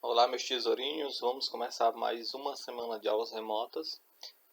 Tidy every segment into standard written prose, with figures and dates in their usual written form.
Olá, meus tesourinhos, vamos começar mais uma semana de aulas remotas.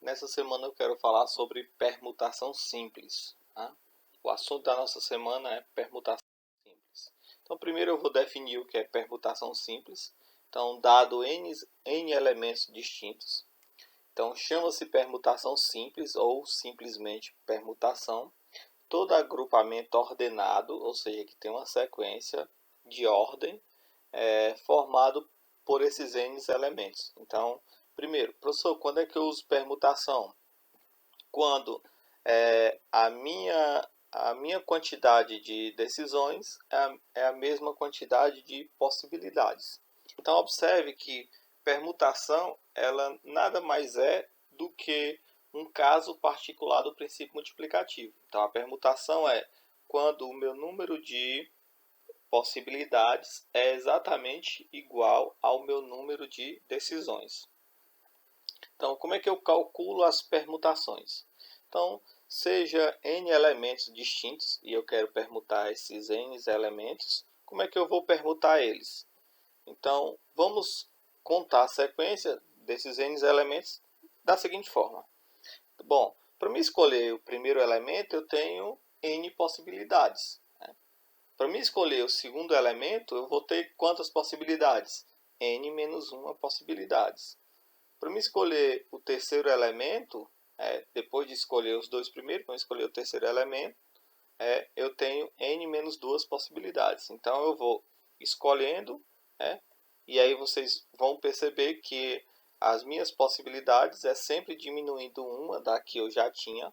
Nessa semana eu quero falar sobre permutação simples. Tá? O assunto da nossa semana é permutação simples. Então, primeiro eu vou definir o que é permutação simples. Então, dado n elementos distintos, então chama-se permutação simples ou simplesmente permutação. Todo agrupamento ordenado, ou seja, que tem uma sequência de ordem, formado por esses n elementos. Então, primeiro, professor, quando é que eu uso permutação? Quando a minha quantidade de decisões é a mesma quantidade de possibilidades. Então, observe que permutação ela nada mais é do que um caso particular do princípio multiplicativo. Então, a permutação é quando o meu número de possibilidades é exatamente igual ao meu número de decisões. Então, como é que eu calculo as permutações? Então, seja n elementos distintos e eu quero permutar esses n elementos, como é que eu vou permutar eles? Então, vamos contar a sequência desses n elementos da seguinte forma. Bom, para me escolher o primeiro elemento, eu tenho n possibilidades. Para me escolher o segundo elemento, eu vou ter quantas possibilidades? N menos 1 possibilidades. Para me escolher o terceiro elemento, depois de escolher os dois primeiros, para escolher o terceiro elemento, eu tenho N menos 2 possibilidades. Então, eu vou escolhendo, e aí vocês vão perceber que as minhas possibilidades é sempre diminuindo uma da que eu já tinha.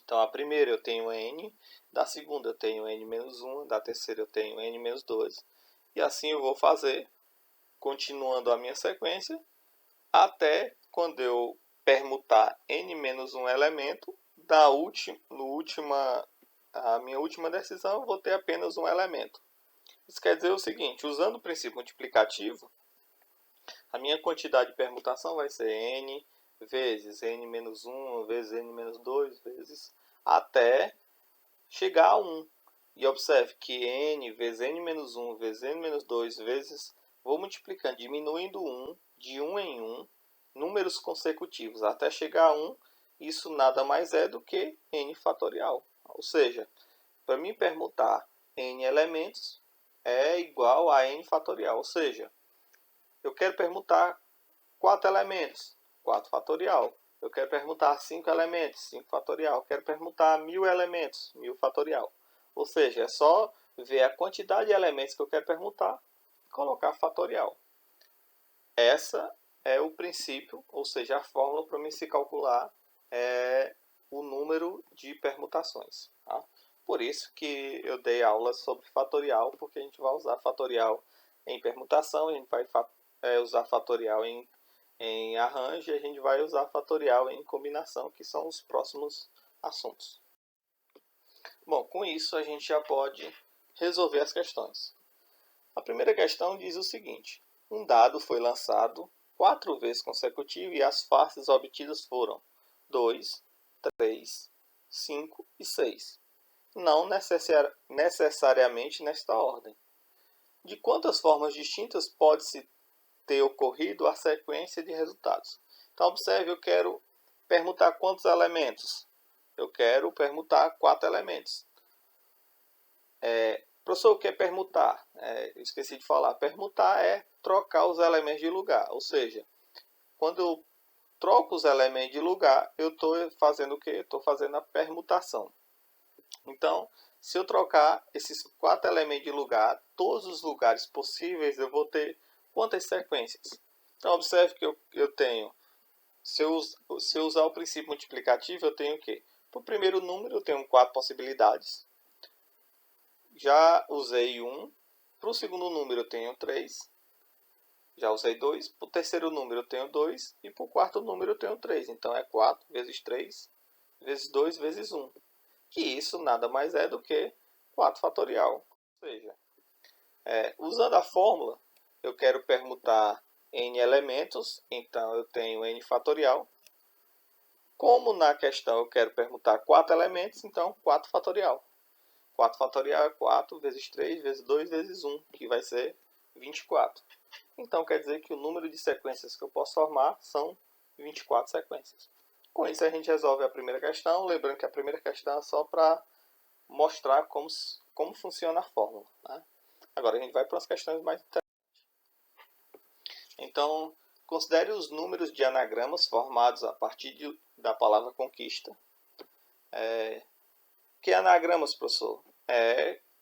Então, a primeira eu tenho n, da segunda eu tenho n menos 1, da terceira eu tenho n menos 2. E assim eu vou fazer, continuando a minha sequência, até quando eu permutar n menos 1 elemento, a minha última decisão eu vou ter apenas um elemento. Isso quer dizer o seguinte, usando o princípio multiplicativo, a minha quantidade de permutação vai ser n vezes n menos 1, vezes n menos 2, vezes até chegar a 1. E observe que n vezes n menos 1 vezes n menos 2 vezes, vou multiplicando, diminuindo 1, de 1 em 1, números consecutivos até chegar a 1, isso nada mais é do que n fatorial. Ou seja, para mim permutar n elementos é igual a n fatorial. Ou seja, eu quero permutar 4 elementos, 4 fatorial. Eu quero permutar 5 elementos, 5 fatorial. Eu quero permutar 1000 elementos, 1000 fatorial. Ou seja, é só ver a quantidade de elementos que eu quero permutar e colocar fatorial. Essa é o princípio, ou seja, a fórmula para mim se calcular o número de permutações. Tá? Por isso que eu dei aula sobre fatorial, porque a gente vai usar fatorial em permutação, a gente vai usar fatorial em arranjo e a gente vai usar fatorial em combinação, que são os próximos assuntos. Bom, com isso a gente já pode resolver as questões. A primeira questão diz o seguinte: um dado foi lançado 4 vezes consecutivo e as faces obtidas foram 2, 3, 5 e 6. Não necessariamente nesta ordem. De quantas formas distintas pode-se ter ocorrido a sequência de resultados? Então, observe, eu quero permutar quantos elementos? Eu quero permutar 4 elementos. Professor, o que é permutar? Esqueci de falar. Permutar é trocar os elementos de lugar. Ou seja, quando eu troco os elementos de lugar, eu estou fazendo o quê? Estou fazendo a permutação. Então, se eu trocar esses 4 elementos de lugar, todos os lugares possíveis, eu vou ter quantas sequências? Então, observe que eu tenho, se eu usar o princípio multiplicativo, eu tenho o quê? Para o primeiro número, eu tenho 4 possibilidades. Já usei 1. Para o segundo número, eu tenho 3. Já usei 2. Para o terceiro número, eu tenho 2. E para o quarto número, eu tenho 3. Então, é 4 vezes 3 vezes 2 vezes 1. Que isso nada mais é do que 4 fatorial. Ou seja, usando a fórmula, eu quero permutar n elementos, então eu tenho n fatorial. Como na questão eu quero permutar 4 elementos, então 4 fatorial. 4 fatorial é 4 vezes 3 vezes 2 vezes 1, que vai ser 24. Então quer dizer que o número de sequências que eu posso formar são 24 sequências. Com isso a gente resolve a primeira questão, lembrando que a primeira questão é só para mostrar como funciona a fórmula, né? Agora a gente vai para as questões mais interessantes. Então, considere os números de anagramas formados a partir da palavra conquista. Que anagramas, professor?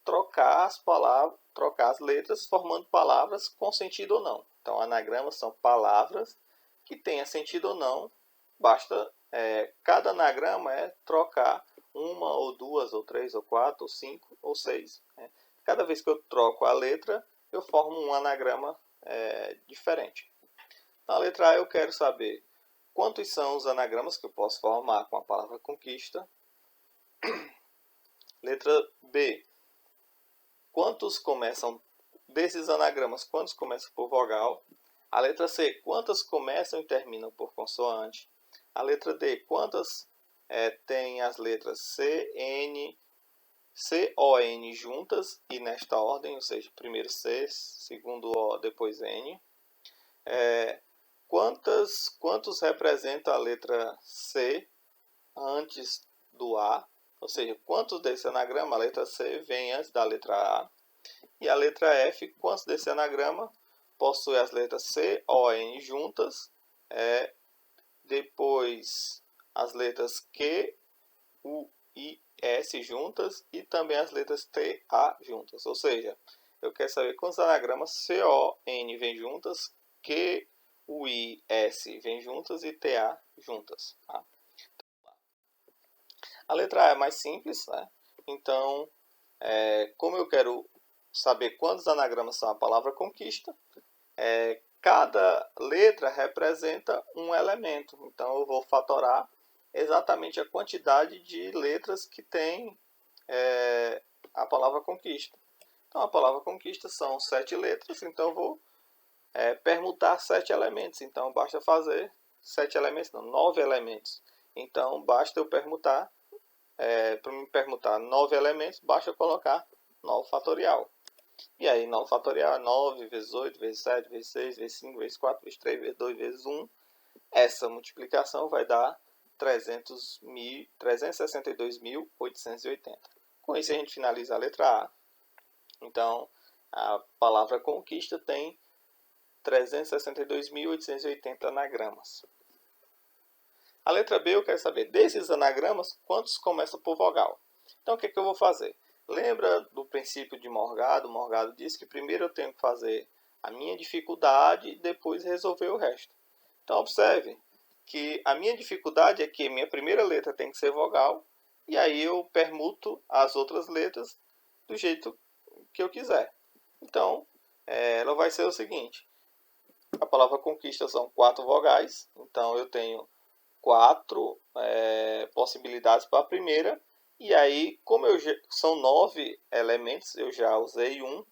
Trocar as letras formando palavras com sentido ou não. Então, anagramas são palavras que tenham sentido ou não. Basta, cada anagrama é trocar uma ou duas ou três ou quatro ou cinco ou seis. Cada vez que eu troco a letra, eu formo um anagrama diferente. Na letra A eu quero saber quantos são os anagramas que eu posso formar com a palavra conquista. Letra B. Quantos começam desses anagramas? Quantos começam por vogal? A letra C. Quantas começam e terminam por consoante? A letra D. Quantas tem as letras C, N, C, O, N juntas e nesta ordem, ou seja, primeiro C, segundo O, depois N. Quantos representa a letra C antes do A? Ou seja, quantos desse anagrama a letra C vem antes da letra A? E a letra F, quantos desse anagrama possui as letras C, O, N juntas, depois as letras Q, U, I, S juntas e também as letras T, A juntas. Ou seja, eu quero saber quantos anagramas C, O, N vem juntas, Q, U, I, S vem juntas e T, A juntas. Tá? A letra A é mais simples, né? Então, como eu quero saber quantos anagramas são a palavra conquista, cada letra representa um elemento. Então, eu vou fatorar exatamente a quantidade de letras que tem a palavra conquista. Então, a palavra conquista são 7 letras, então eu vou permutar 7 elementos. Então, basta fazer 7 elementos, não, 9 elementos. Então, basta eu permutar. Para me permutar 9 elementos, basta eu colocar 9 fatorial. E aí, 9 fatorial é 9 vezes 8, vezes 7, vezes 6, vezes 5, vezes 4, vezes 3, vezes 2, vezes 1. Essa multiplicação vai dar 362.880. Com isso, a gente finaliza a letra A. Então, a palavra conquista tem 362.880 anagramas. A letra B eu quero saber, desses anagramas, quantos começam por vogal? Então, o que eu vou fazer? Lembra do princípio de Morgado? Morgado disse que primeiro eu tenho que fazer a minha dificuldade e depois resolver o resto. Então, observe que a minha dificuldade é que minha primeira letra tem que ser vogal e aí eu permuto as outras letras do jeito que eu quiser. Então, ela vai ser o seguinte. A palavra conquista são 4 vogais, então eu tenho 4 possibilidades para a primeira. E aí, como são 9 elementos, eu já usei um,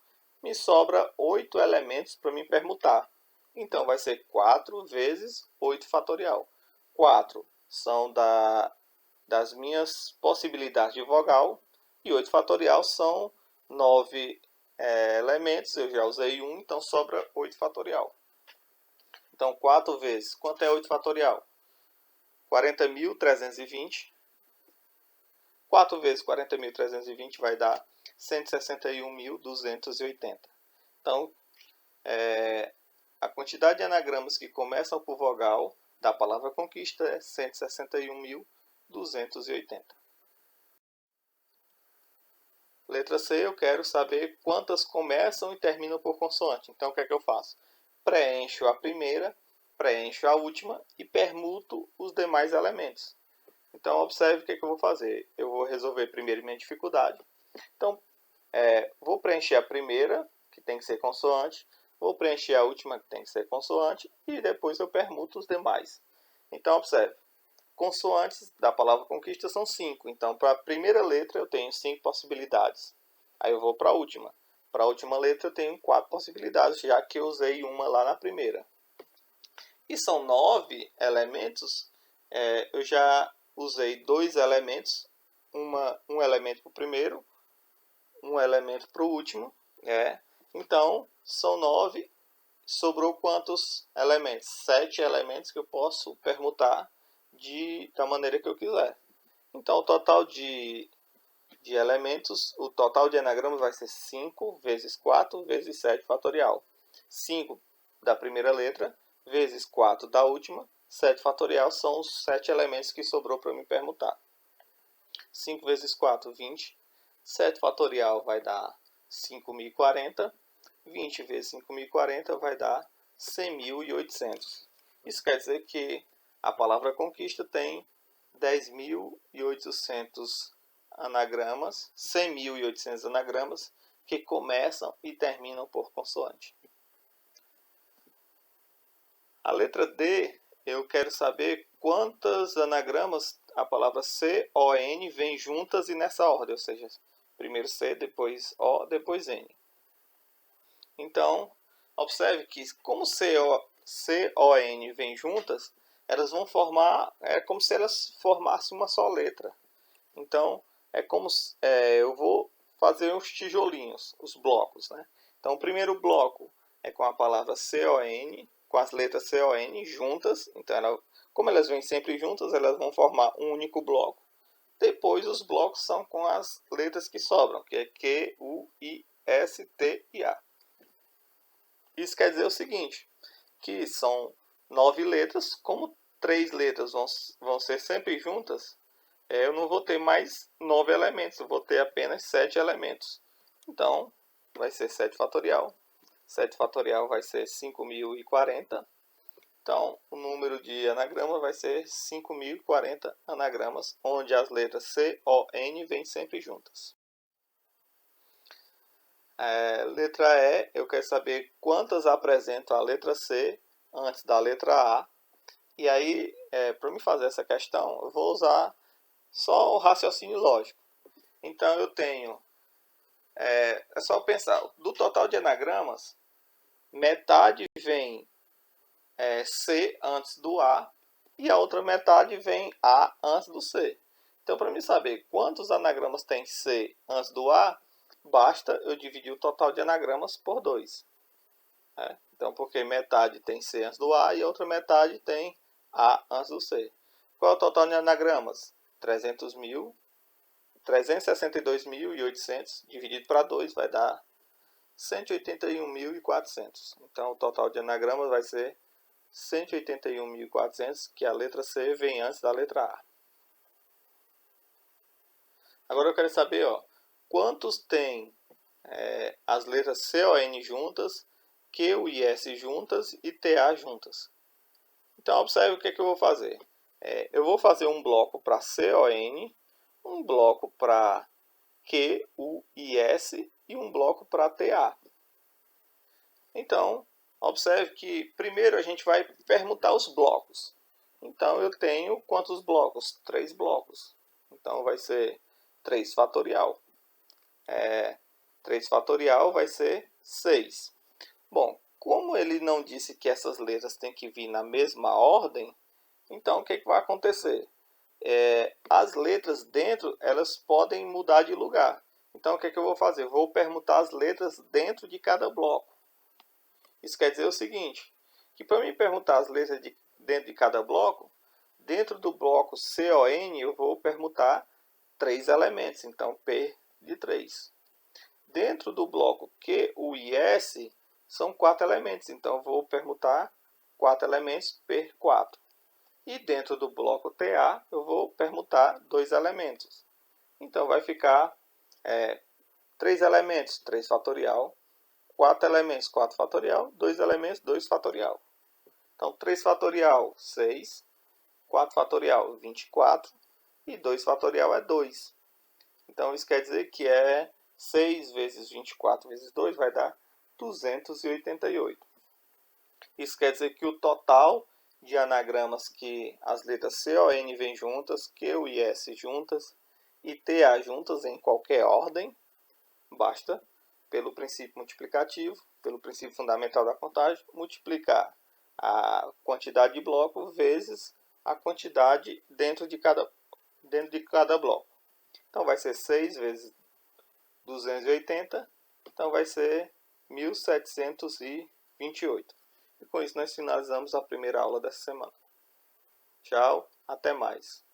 me sobra 8 elementos para me permutar. Então, vai ser 4 vezes 8 fatorial. 4 são das minhas possibilidades de vogal. E 8 fatorial são 9 elementos, eu já usei um, então sobra 8 fatorial. Então, 4 vezes, quanto é 8 fatorial? 40.320. 4 vezes 40.320 vai dar 161.280. Então, a quantidade de anagramas que começam por vogal da palavra conquista é 161.280. Letra C, eu quero saber quantas começam e terminam por consoante. Então, o que é que eu faço? Preencho a primeira, preencho a última e permuto os demais elementos. Então, observe o que eu vou fazer. Eu vou resolver primeiro minha dificuldade. Então, vou preencher a primeira, que tem que ser consoante. Vou preencher a última, que tem que ser consoante. E depois eu permuto os demais. Então, observe. Consoantes da palavra conquista são 5. Então, para a primeira letra eu tenho 5 possibilidades. Aí eu vou para a última. Para a última letra eu tenho 4 possibilidades, já que eu usei uma lá na primeira. E são 9 elementos. Eu já usei 2 elementos. Um elemento para o primeiro, um elemento para o último. Então, são 9. sobrou quantos elementos? 7 elementos que eu posso permutar da maneira que eu quiser. Então, o total de elementos, o total de anagramas vai ser 5 vezes 4 vezes 7 fatorial. 5 da primeira letra vezes 4 da última, 7 fatorial são os 7 elementos que sobrou para me permutar. 5 vezes 4, 20. 7 fatorial vai dar 5.040. 20 vezes 5.040 vai dar 100.800. Isso quer dizer que a palavra conquista tem 10.800 anagramas, 100.800 anagramas que começam e terminam por consoante. A letra D, eu quero saber quantos anagramas a palavra C-O-N vem juntas e nessa ordem, ou seja, primeiro C, depois O, depois N. Então, observe que como C-O-N vem juntas, elas vão formar, é como se elas formassem uma só letra. Então, é como eu vou fazer os tijolinhos, os blocos, né? Então, o primeiro bloco é com a palavra C-O-N, com as letras C-O-N juntas. Então, como elas vêm sempre juntas, elas vão formar um único bloco. Depois, os blocos são com as letras que sobram, que é Q, U, I, S, T e A. Isso quer dizer o seguinte, que são 9 letras, como 3 letras vão ser sempre juntas, eu não vou ter mais 9 elementos, eu vou ter apenas 7 elementos. Então, vai ser 7 fatorial. 7 fatorial vai ser 5.040. Então, o número de anagrama vai ser 5.040 anagramas, onde as letras C, O, N vêm sempre juntas. Letra E, eu quero saber quantas apresentam a letra C antes da letra A. E aí, para me fazer essa questão, eu vou usar só o raciocínio lógico. Então, eu tenho, é só pensar, do total de anagramas, metade vem C antes do A e a outra metade vem A antes do C. Então, para me saber quantos anagramas tem C antes do A, basta eu dividir o total de anagramas por 2. Então, porque metade tem C antes do A e a outra metade tem A antes do C. Qual é o total de anagramas? 362.800 dividido para 2 vai dar 181.400. Então, o total de anagramas vai ser 181.400, que a letra C vem antes da letra A. Agora eu quero saber, quantos tem as letras C, O, N juntas, Q, U e S juntas e TA juntas. Então, observe o que eu vou fazer. Eu vou fazer um bloco para C, O, N, um bloco para Q, U e S e um bloco para TA. Então, observe que primeiro a gente vai permutar os blocos. Então, eu tenho quantos blocos? 3 blocos. Então, vai ser 3 fatorial. 3 fatorial vai ser 6. Bom, como ele não disse que essas letras têm que vir na mesma ordem, então o que vai acontecer? As letras dentro, elas podem mudar de lugar. Então, o que eu vou fazer? Eu vou permutar as letras dentro de cada bloco. Isso quer dizer o seguinte, que para me permutar as letras dentro de cada bloco, dentro do bloco CON, eu vou permutar 3 elementos, então P de 3. Dentro do bloco Q, U e S, são 4 elementos, então eu vou permutar 4 elementos per 4. E dentro do bloco TA, eu vou permutar 2 elementos. Então vai ficar 3 elementos, 3 fatorial, 4 elementos, 4 fatorial, 2 elementos, 2 fatorial. Então 3 fatorial, 6, 4 fatorial, 24 e 2 fatorial é 2. Então isso quer dizer que 6 vezes 24 vezes 2 vai dar 288. Isso quer dizer que o total de anagramas que as letras CON vêm juntas, Q e S juntas e TA juntas em qualquer ordem, basta, pelo princípio multiplicativo, pelo princípio fundamental da contagem, multiplicar a quantidade de bloco vezes a quantidade dentro de cada bloco. Então vai ser 6 vezes 280, então vai ser 1728. E com isso nós finalizamos a primeira aula dessa semana. Tchau, até mais.